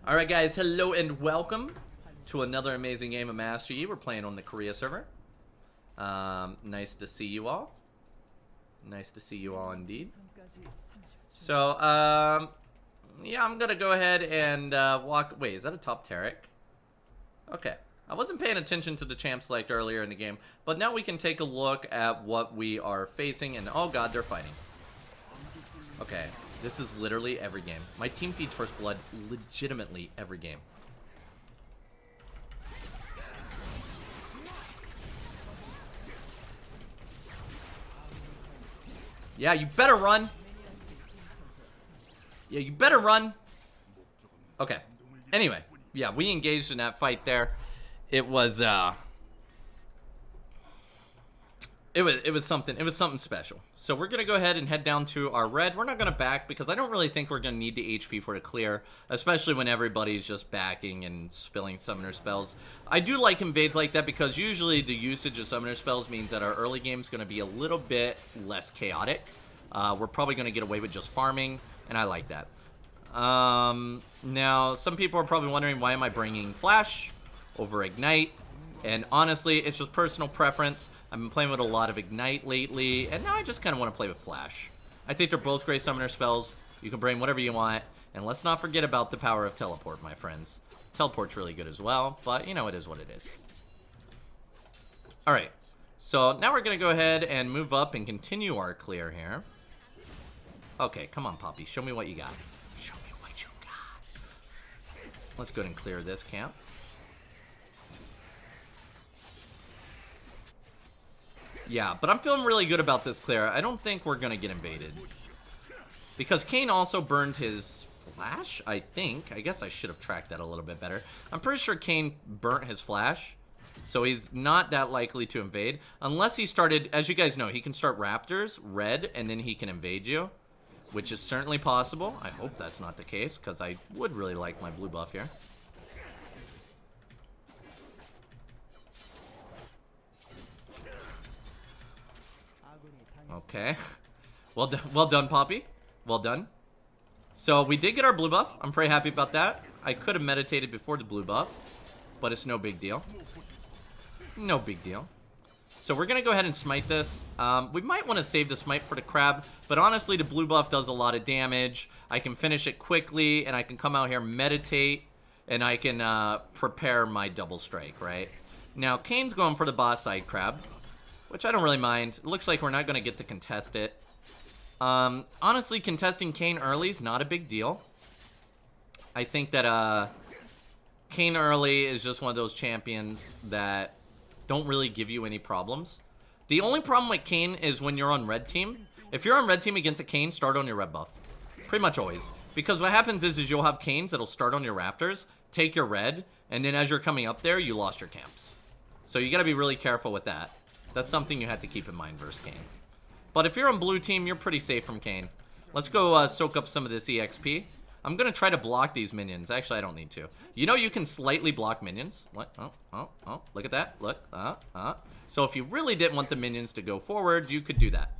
Alright guys, hello and welcome to another amazing game of Master Yi. We're playing on the Korea server. Nice to see you all. Nice to see you all indeed. So, yeah, I'm gonna go ahead and walk... Wait, is that a top Tarek? Okay. I wasn't paying attention to the champ select earlier in the game, but now we can take a look at what we are facing, and oh god, they're fighting. Okay. This is literally every game. My team feeds first blood legitimately every game. Yeah, you better run. Yeah, you better run. Okay. Anyway, yeah, we engaged in that fight there. It was It was something special. So we're gonna go ahead and head down to our red. We're not gonna back because I don't really think we're gonna need the HP for it to clear, especially when everybody's just backing and spilling summoner spells. I do like invades like that because usually the usage of summoner spells means that our early game is gonna be a little bit less chaotic. We're probably gonna get away with just farming, and I like that. Now some people are probably wondering, why am I bringing Flash over Ignite? And honestly, it's just personal preference. I've been playing with a lot of Ignite lately, and now I just kind of want to play with Flash. I think they're both great summoner spells. You can bring whatever you want. And let's not forget about the power of Teleport, my friends. Teleport's really good as well, but, you know, it is what it is. Alright, so now we're going to go ahead and move up and continue our clear here. Okay, come on, Poppy. Show me what you got. Show me what you got. Let's go ahead and clear this camp. Yeah, but I'm feeling really good about this clear. I don't think we're going to get invaded. Because Kayn also burned his flash, I think. I guess I should have tracked that a little bit better. I'm pretty sure Kayn burnt his flash. So he's not that likely to invade. Unless he started, as you guys know, he can start Raptors, red, and then he can invade you. Which is certainly possible. I hope that's not the case, because I would really like my blue buff here. Okay. Well done, Poppy. Well done. So we did get our blue buff. I'm pretty happy about that. I could have meditated before the blue buff, but it's no big deal. No big deal. So we're going to go ahead and smite this. We might want to save the smite for the crab, but honestly, the blue buff does a lot of damage. I can finish it quickly, and I can come out here, meditate, and I can prepare my double strike, right? Now, Kayn's going for the boss side crab, which I don't really mind. It looks like we're not going to get to contest it. Honestly, contesting Kayn early is not a big deal. I think that Kayn early is just one of those champions that don't really give you any problems. The only problem with Kayn is when you're on red team. If you're on red team against a Kayn, start on your red buff. Pretty much always. Because what happens is you'll have Kayns that'll start on your Raptors, take your red, and then as you're coming up there, you lost your camps. So you got to be really careful with that. That's something you have to keep in mind versus Kayn. But if you're on blue team, you're pretty safe from Kayn. Let's go soak up some of this EXP. I'm going to try to block these minions. Actually, I don't need to. You know you can slightly block minions. What? Oh. Look at that. Look. So if you really didn't want the minions to go forward, you could do that.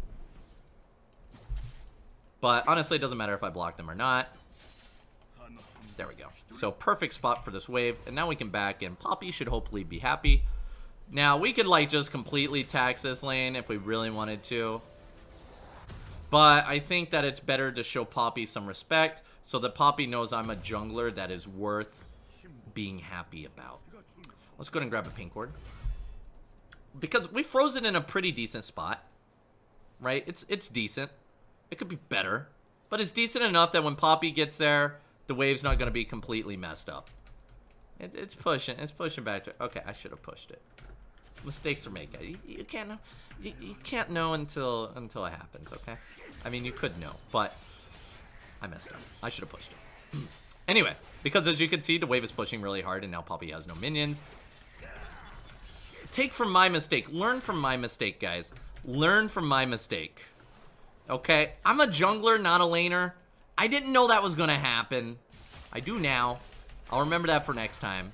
But honestly, it doesn't matter if I block them or not. There we go. So perfect spot for this wave. And now we can back in. Poppy should hopefully be happy. Now, we could, like, just completely tax this lane if we really wanted to. But I think that it's better to show Poppy some respect so that Poppy knows I'm a jungler that is worth being happy about. Let's go ahead and grab a pink ward. Because we froze it in a pretty decent spot. Right? It's decent. It could be better. But it's decent enough that when Poppy gets there, the wave's not going to be completely messed up. It's pushing. It's pushing back to... Okay, I should have pushed it. Mistakes are made, guys. You can't know until it happens, okay? I mean, you could know, but I messed up. I should have pushed it. Anyway, because as you can see, the wave is pushing really hard, and now Poppy has no minions. Take from my mistake. Learn from my mistake, guys. Learn from my mistake. Okay? I'm a jungler, not a laner. I didn't know that was going to happen. I do now. I'll remember that for next time.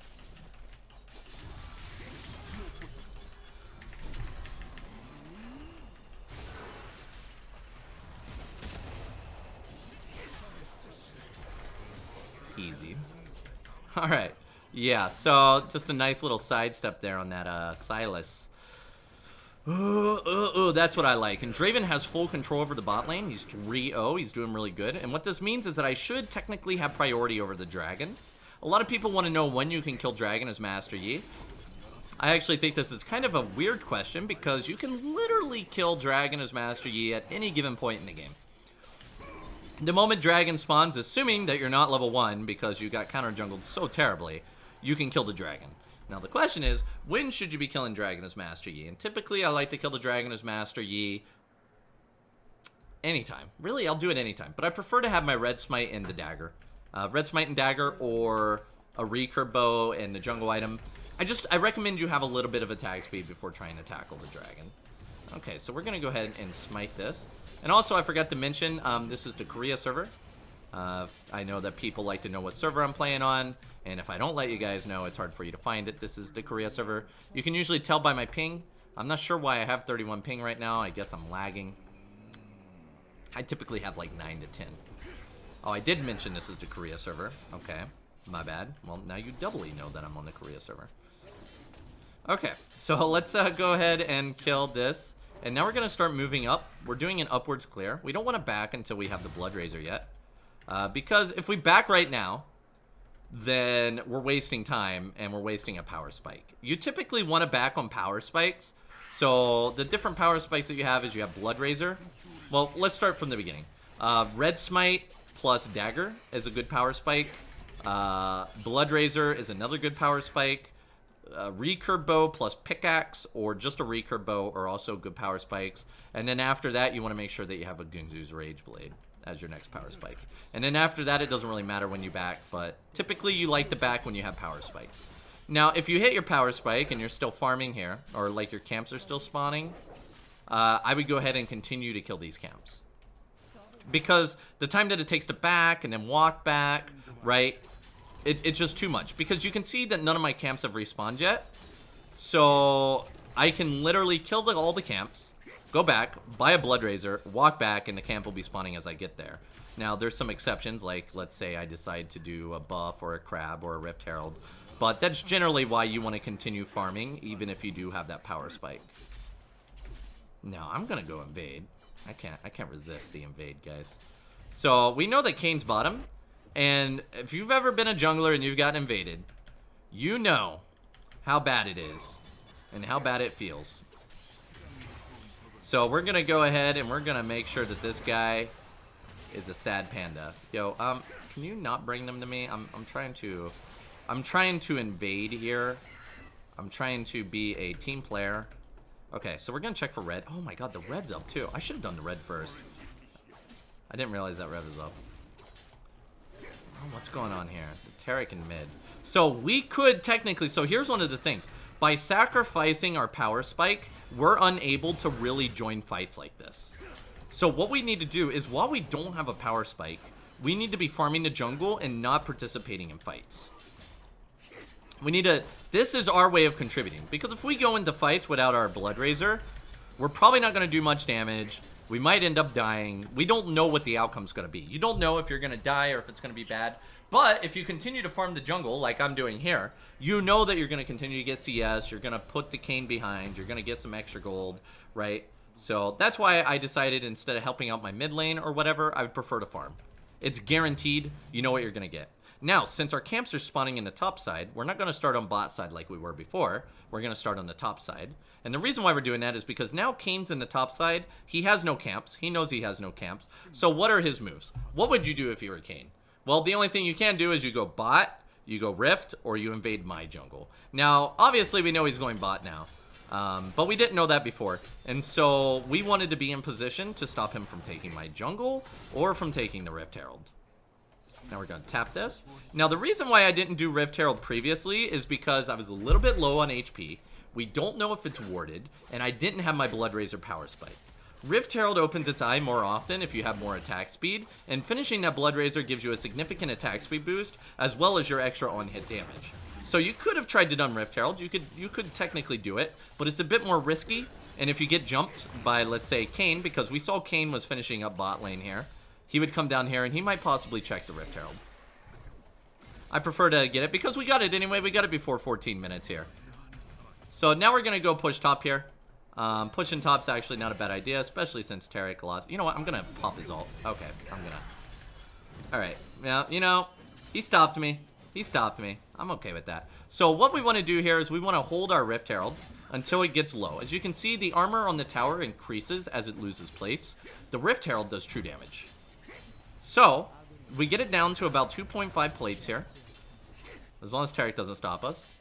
Easy. Alright. Yeah, so just a nice little sidestep there on that Silas. That's what I like. And Draven has full control over the bot lane. He's 3-0. He's doing really good. And what this means is that I should technically have priority over the dragon. A lot of people want to know when you can kill dragon as Master Yi. I actually think this is kind of a weird question because you can literally kill dragon as Master Yi at any given point in the game. The moment dragon spawns, assuming that you're not level 1 because you got counter jungled so terribly, you can kill the dragon. Now the question is, when should you be killing dragon as Master Yi? And typically I like to kill the dragon as Master Yi anytime. Really, I'll do it anytime. But I prefer to have my red smite and the dagger. Red smite and dagger, or a recurve bow and the jungle item. I recommend you have a little bit of attack speed before trying to tackle the dragon. Okay, so we're going to go ahead and smite this. And also, I forgot to mention, this is the Korea server. I know that people like to know what server I'm playing on, and if I don't let you guys know, it's hard for you to find it. This is the Korea server. You can usually tell by my ping. I'm not sure why I have 31 ping right now. I guess I'm lagging. I typically have like 9 to 10. Oh, I did mention this is the Korea server. Okay, my bad. Well, now you doubly know that I'm on the Korea server. Okay, so let's go ahead and kill this. And now we're going to start moving up. We're doing an upwards clear. We don't want to back until we have the Blood Razor yet. Because if we back right now, then we're wasting time and we're wasting a power spike. You typically want to back on power spikes. So the different power spikes that you have is you have Blood Razor. Well, let's start from the beginning. Red Smite plus Dagger is a good power spike. Blood Razor is another good power spike. Recurve bow plus pickaxe or just a recurve bow are also good power spikes. And then after that, you want to make sure that you have a Gunzu's Rage Blade as your next power spike. And then after that, it doesn't really matter when you back, but typically you like to back when you have power spikes. Now, if you hit your power spike and you're still farming here, or like your camps are still spawning, I would go ahead and continue to kill these camps. Because the time that it takes to back and then walk back, right? It's just too much. Because you can see that none of my camps have respawned yet. So I can literally kill all the camps, go back, buy a Blood Razor, walk back, and the camp will be spawning as I get there. Now, there's some exceptions, like let's say I decide to do a buff or a crab or a Rift Herald. But that's generally why you want to continue farming, even if you do have that power spike. Now, I'm going to go invade. I can't resist the invade, guys. So we know that Kayn's bottom. And if you've ever been a jungler and you've gotten invaded, you know how bad it is and how bad it feels. So we're going to go ahead and we're going to make sure that this guy is a sad panda. Yo, can you not bring them to me? I'm trying to invade here. I'm trying to be a team player. Okay, so we're going to check for red. Oh my god, the red's up too. I should have done the red first. I didn't realize that red was up. Oh, what's going on here? The Taric in mid. So we could technically... So here's one of the things. By sacrificing our power spike, we're unable to really join fights like this. So what we need to do is, while we don't have a power spike, we need to be farming the jungle and not participating in fights. We need to... This is our way of contributing. Because if we go into fights without our Blood Razor, we're probably not going to do much damage. We might end up dying. We don't know what the outcome's going to be. You don't know if you're going to die or if it's going to be bad. But if you continue to farm the jungle, like I'm doing here, you know that you're going to continue to get CS. You're going to put the Kayn behind. You're going to get some extra gold, right? So that's why I decided, instead of helping out my mid lane or whatever, I would prefer to farm. It's guaranteed. You know what you're going to get. Now, since our camps are spawning in the top side, we're not going to start on bot side like we were before. We're going to start on the top side. And the reason why we're doing that is because now Kayn's in the top side. He has no camps. He knows he has no camps. So what are his moves? What would you do if you were Kayn? Well, the only thing you can do is you go bot, you go rift, or you invade my jungle. Now, obviously, we know he's going bot now. But we didn't know that before. And so we wanted to be in position to stop him from taking my jungle or from taking the Rift Herald. Now we're going to tap this. Now, the reason why I didn't do Rift Herald previously is because I was a little bit low on HP. We don't know if it's warded, and I didn't have my Blood Razor power spike. Rift Herald opens its eye more often if you have more attack speed, and finishing that Blood Razor gives you a significant attack speed boost, as well as your extra on-hit damage. So you could have tried to done Rift Herald. You could technically do it, but it's a bit more risky, and if you get jumped by, let's say, Kayn, because we saw Kayn was finishing up bot lane here, he would come down here and he might possibly check the Rift Herald. I prefer to get it because we got it anyway. We got it before 14 minutes here. So now we're going to go push top here. Pushing top's actually not a bad idea, especially since Tarek lost. You know what? I'm going to pop his ult. Okay, I'm going to. Alright. Yeah, you know, he stopped me. He stopped me. I'm okay with that. So what we want to do here is we want to hold our Rift Herald until it gets low. As you can see, the armor on the tower increases as it loses plates. The Rift Herald does true damage. So, we get it down to about 2.5 plates here. As long as Tarek doesn't stop us.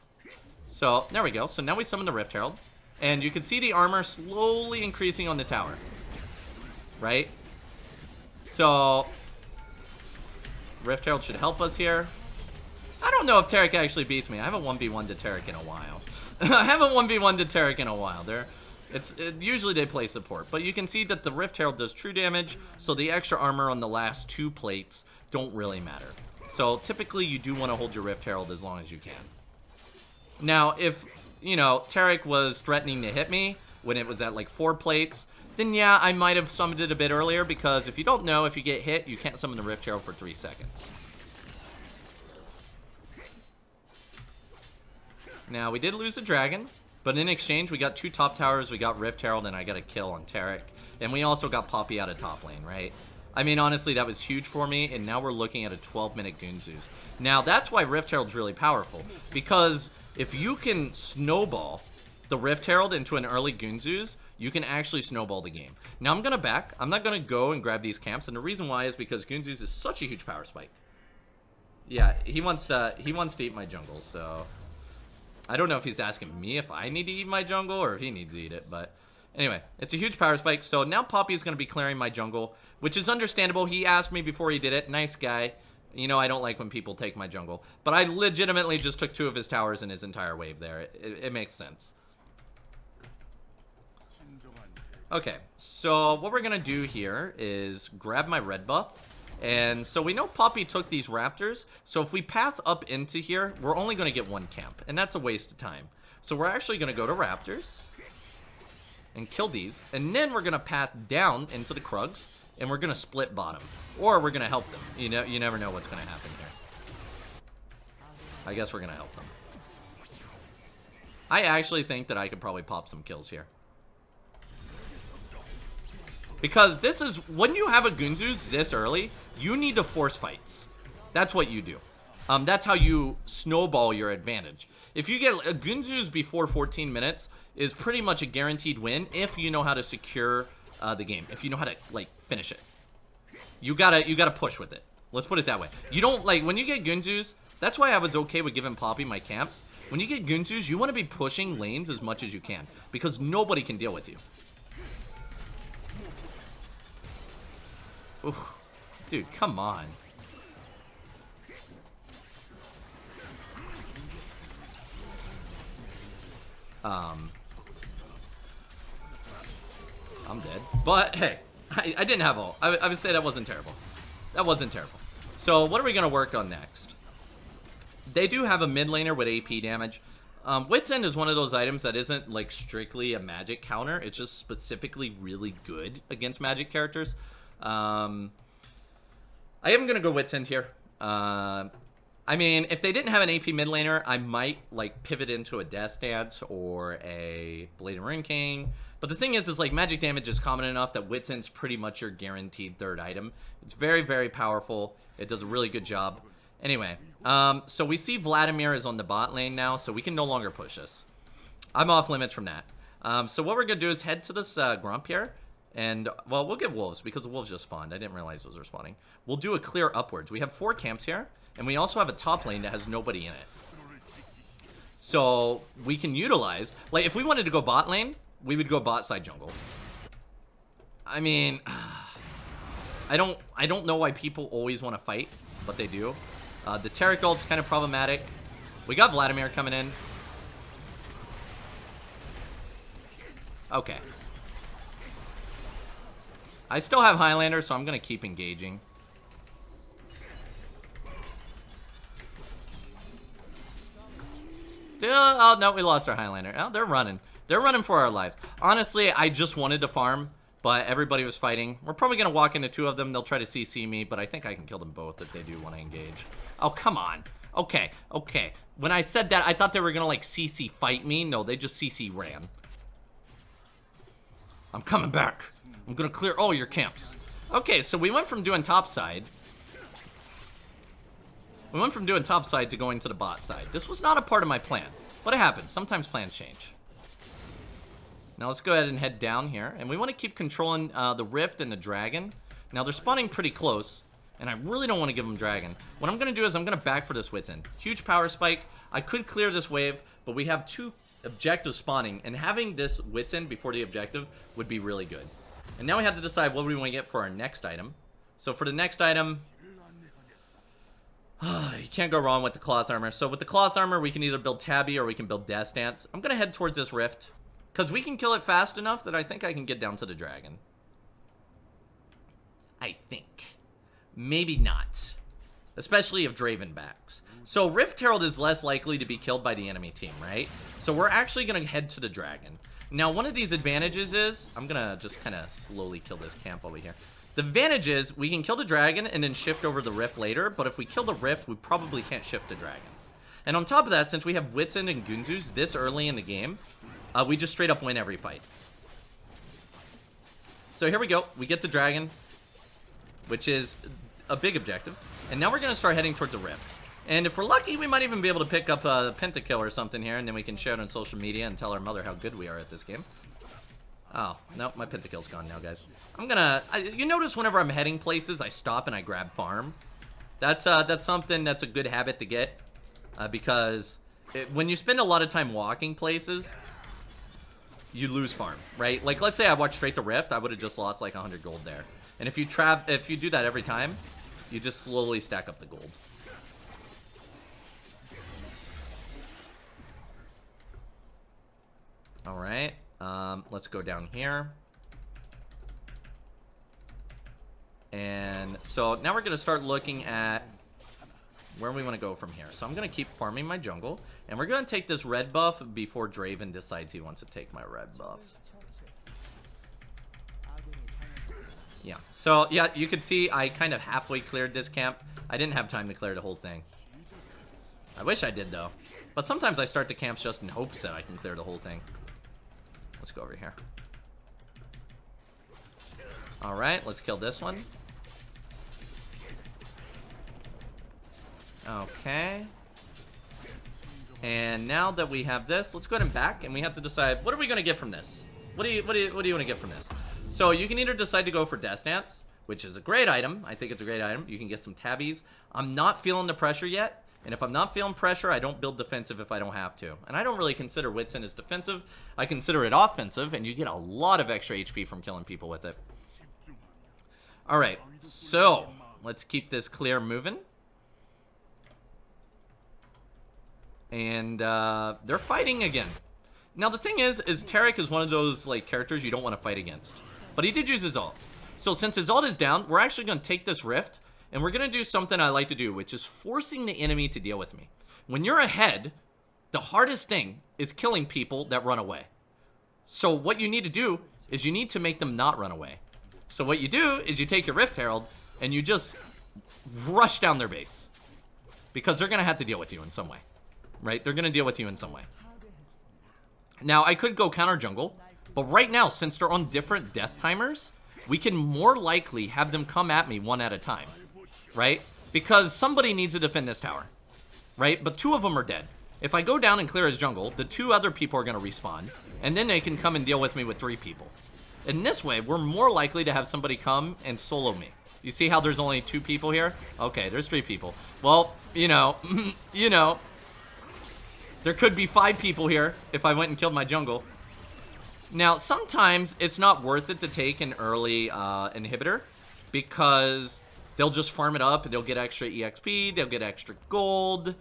So, there we go. So now we summon the Rift Herald. And you can see the armor slowly increasing on the tower. Right? So, Rift Herald should help us here. I don't know if Tarek actually beats me. I haven't 1v1 to Tarek in a while. I haven't 1v1 to Tarek in a while. Usually they play support. But you can see that the Rift Herald does true damage, so the extra armor on the last 2 plates don't really matter. So typically you do want to hold your Rift Herald as long as you can. Now, if, you know, Tarek was threatening to hit me when it was at like 4 plates, then yeah, I might have summoned it a bit earlier, because if you don't know, if you get hit, you can't summon the Rift Herald for 3 seconds. Now, we did lose a dragon, but in exchange, we got 2 top towers, we got Rift Herald, and I got a kill on Tarek. And we also got Poppy out of top lane, right? I mean, honestly, that was huge for me, and now we're looking at a 12-minute Gunzus. Now, that's why Rift Herald's really powerful, because if you can snowball the Rift Herald into an early Gunzus, you can actually snowball the game. Now, I'm going to back. I'm not going to go and grab these camps, and the reason why is because Gunzus is such a huge power spike. Yeah, he wants to eat my jungle, so I don't know if he's asking me if I need to eat my jungle or if he needs to eat it, but anyway, it's a huge power spike. So now Poppy is going to be clearing my jungle, which is understandable. He asked me before he did it. Nice guy. You know, I don't like when people take my jungle, but I legitimately just took 2 of his towers and his entire wave there. It makes sense. Okay, so what we're going to do here is grab my red buff. And so we know Poppy took these raptors, so if we path up into here, we're only going to get 1 camp, and that's a waste of time. So we're actually going to go to raptors and kill these, and then we're going to path down into the Krugs, and we're going to split bottom, or we're going to help them. You know, you never know what's going to happen here. I guess we're going to help them. I actually think that I could probably pop some kills here. Because this is, when you have a Gunzus this early, you need to force fights. That's what you do. That's how you snowball your advantage. If you get a Gunzus before 14 minutes, is pretty much a guaranteed win if you know how to secure the game. If you know how to, like, finish it. You gotta push with it. Let's put it that way. You don't, like, when you get Gunzus, that's why I was okay with giving Poppy my camps. When you get Gunzus, you want to be pushing lanes as much as you can, because nobody can deal with you. Oof. Dude, come on. I'm dead. But, hey, I didn't have ult. I would say that wasn't terrible. That wasn't terrible. So, what are we going to work on next? They do have a mid laner with AP damage. Wit's End is one of those items that isn't, like, strictly a magic counter. It's just specifically really good against magic characters. I am going to go Wit's End here. I mean, if they didn't have an AP mid laner, I might, like, pivot into a Death Stance or a Blade and Rune King. But the thing is, like, magic damage is common enough that Wit's End's pretty much your guaranteed 3rd item. It's very, very powerful. It does a really good job. Anyway, so we see Vladimir is on the bot lane now, so we can no longer push this. I'm off limits from that. So what we're going to do is head to this Grump here. And, well, we'll get wolves, because the wolves just spawned. I didn't realize those were spawning. We'll do a clear upwards. We have 4 camps here, and we also have a top lane that has nobody in it. So, we can utilize, like, if we wanted to go bot lane, we would go bot side jungle. I mean, I don't know why people always want to fight, but they do. The Tarek ult's kind of problematic. We got Vladimir coming in. Okay. I still have Highlander, so I'm going to keep engaging. Still, oh no, we lost our Highlander. Oh, they're running. They're running for our lives. Honestly, I just wanted to farm, but everybody was fighting. We're probably going to walk into 2 of them. They'll try to CC me, but I think I can kill them both if they do want to engage. Oh, come on. Okay, okay. When I said that, I thought they were gonna, like, CC fight me. No, they just CC ran. I'm coming back. I'm gonna clear all your camps. Okay, so we went from doing topside. We went from doing topside to going to the bot side. This was not a part of my plan, but it happens. Sometimes plans change. Now let's go ahead and head down here, and we want to keep controlling the Rift and the Dragon. Now they're spawning pretty close, and I really don't want to give them Dragon. What I'm going to do is I'm going to back for this Wit's End. Huge power spike. I could clear this wave, but we have 2 objectives spawning, and having this Wit's End before the objective would be really good. And now we have to decide what we want to get for our next item. So for the next item, you can't go wrong with the cloth armor. So with the cloth armor, we can either build Tabby or we can build Death Stance. I'm going to head towards this Rift, because we can kill it fast enough that I think I can get down to the Dragon. I think. Maybe not. Especially if Draven backs. So Rift Herald is less likely to be killed by the enemy team, right? So we're actually going to head to the Dragon. Now, one of these advantages is... I'm going to just kind of slowly kill this camp over here. The advantage is we can kill the Dragon and then shift over the Rift later. But if we kill the Rift, we probably can't shift the Dragon. And on top of that, since we have Wit's End and Gunzus this early in the game, we just straight up win every fight. So here we go. We get the Dragon, which is a big objective. And now we're going to start heading towards the Rift. And if we're lucky, we might even be able to pick up a pentakill or something here, and then we can share it on social media and tell our mother how good we are at this game. Oh, no, my pentakill's gone now, guys. I'm gonna... you notice whenever I'm heading places, I stop and I grab farm. That's something that's a good habit to get. Because when you spend a lot of time walking places, you lose farm, right? Like, let's say I walked straight to Rift, I would have just lost like 100 gold there. And if you do that every time, you just slowly stack up the gold. All right, let's go down here. And so now we're going to start looking at where we want to go from here. So I'm going to keep farming my jungle, and we're going to take this red buff before Draven decides he wants to take my red buff. Yeah, so yeah, you can see I kind of halfway cleared this camp. I didn't have time to clear the whole thing. I wish I did, though. But sometimes I start the camps just in hopes that I can clear the whole thing. Let's go over here. Alright, let's kill this one. Okay. And now that we have this, let's go ahead and back, and we have to decide, what are we going to get from this? What do you want to get from this? So you can either decide to go for Death Stance, which is a great item. I think it's a great item. You can get some tabbies. I'm not feeling the pressure yet. And if I'm not feeling pressure, I don't build defensive if I don't have to. And I don't really consider Wit's End as defensive. I consider it offensive, and you get a lot of extra HP from killing people with it. Alright, so let's keep this clear moving. And they're fighting again. Now the thing is Taric is one of those like characters you don't want to fight against. But he did use his ult. So since his ult is down, we're actually going to take this Rift, and we're going to do something I like to do, which is forcing the enemy to deal with me. When you're ahead, the hardest thing is killing people that run away. So what you need to do is you need to make them not run away. So what you do is you take your Rift Herald, and you just rush down their base. Because they're going to have to deal with you in some way. Right? They're going to deal with you in some way. Now, I could go counter jungle, but right now, since they're on different death timers, we can more likely have them come at me one at a time. Right? Because somebody needs to defend this tower. Right? But 2 of them are dead. If I go down and clear his jungle, the 2 other people are going to respawn, and then they can come and deal with me with 3 people. In this way, we're more likely to have somebody come and solo me. You see how there's only 2 people here? Okay, there's 3 people. Well, you know, there could be 5 people here if I went and killed my jungle. Now, sometimes it's not worth it to take an early inhibitor, because they'll just farm it up and they'll get extra EXP, they'll get extra gold,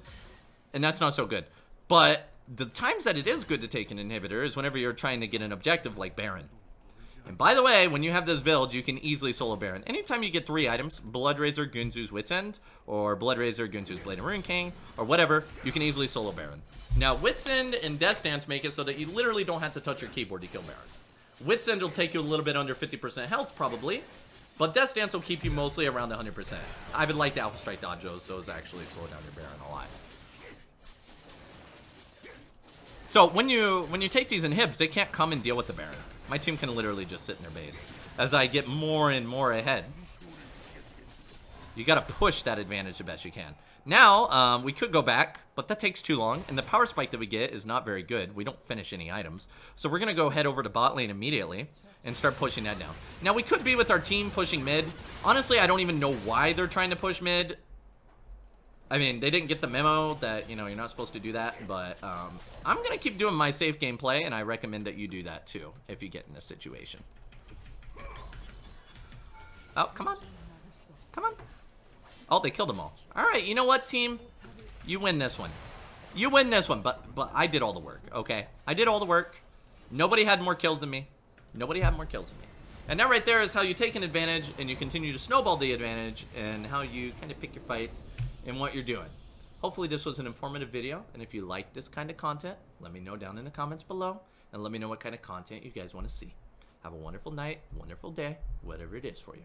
and that's not so good. But the times that it is good to take an inhibitor is whenever you're trying to get an objective like Baron. And by the way, when you have this build, you can easily solo Baron. Anytime you get 3 items, Bloodrazor, Gunzu's Wit's End, or Bloodrazor, Gunzu's Blade and Rune King, or whatever, you can easily solo Baron. Now, Wit's End and Death Stance make it so that you literally don't have to touch your keyboard to kill Baron. Wit's End will take you a little bit under 50% health, probably, but Death Stance will keep you mostly around the 100%. I would like to Alpha Strike dodge those actually slow down your Baron a lot. So when you take these inhibs, they can't come and deal with the Baron. My team can literally just sit in their base as I get more and more ahead. You gotta push that advantage the best you can. Now, we could go back, but that takes too long, and the power spike that we get is not very good. We don't finish any items. So we're gonna go head over to bot lane immediately and start pushing that down. Now, we could be with our team pushing mid. Honestly, I don't even know why they're trying to push mid. I mean, they didn't get the memo that, you know, you're not supposed to do that, but I'm going to keep doing my safe gameplay, and I recommend that you do that too if you get in this situation. Oh, come on. Come on. Oh, they killed them all. All right, you know what, team? You win this one. You win this one, but I did all the work, okay? I did all the work. Nobody had more kills than me. Nobody had more kills than me. And that right there is how you take an advantage, and you continue to snowball the advantage, and how you kind of pick your fights and what you're doing. Hopefully this was an informative video, and if you like this kind of content, let me know down in the comments below, and let me know what kind of content you guys want to see. Have a wonderful night, wonderful day, whatever it is for you.